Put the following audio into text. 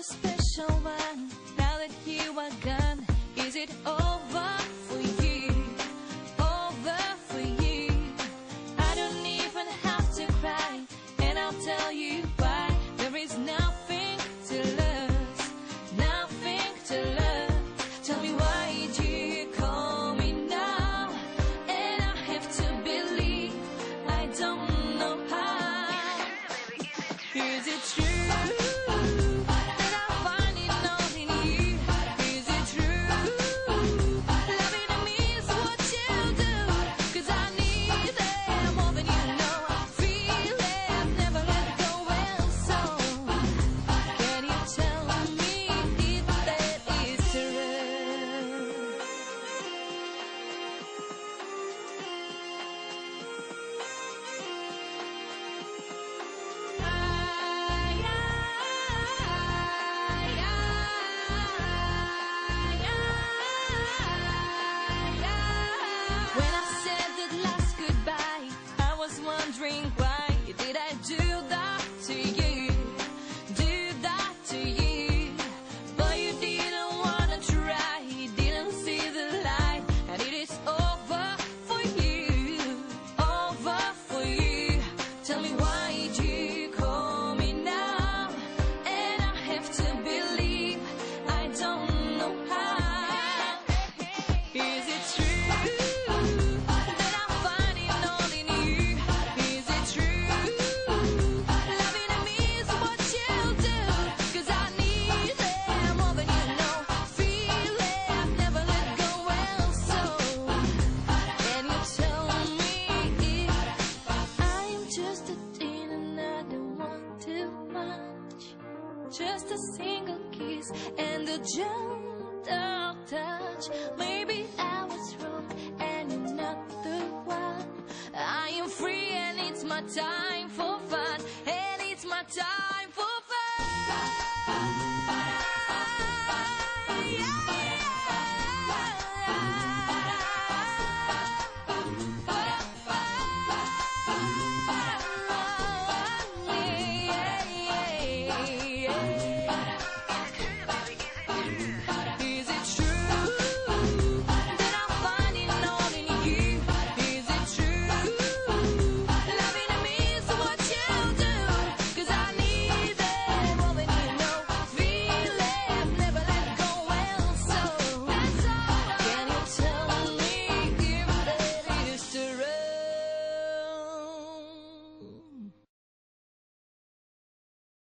Special one, now that you are gone, is it over for you? Over for you? I don't even have to cry, and I'll tell you why. There is nothing to lose, nothing to lose. Tell me why do you call me now? And I have to believe, I don't know how. Is it true? Wondering why did I do that to you, do that to you? But you didn't wanna try, you didn't see the light, and it is over for you, over for you. Tell me why do you call me now? And I have to believe, I don't know how. Is it true? Just a single kiss and a gentle touch. Maybe I was wrong and you're not the one. I am free and it's my time for fun, and it's my time.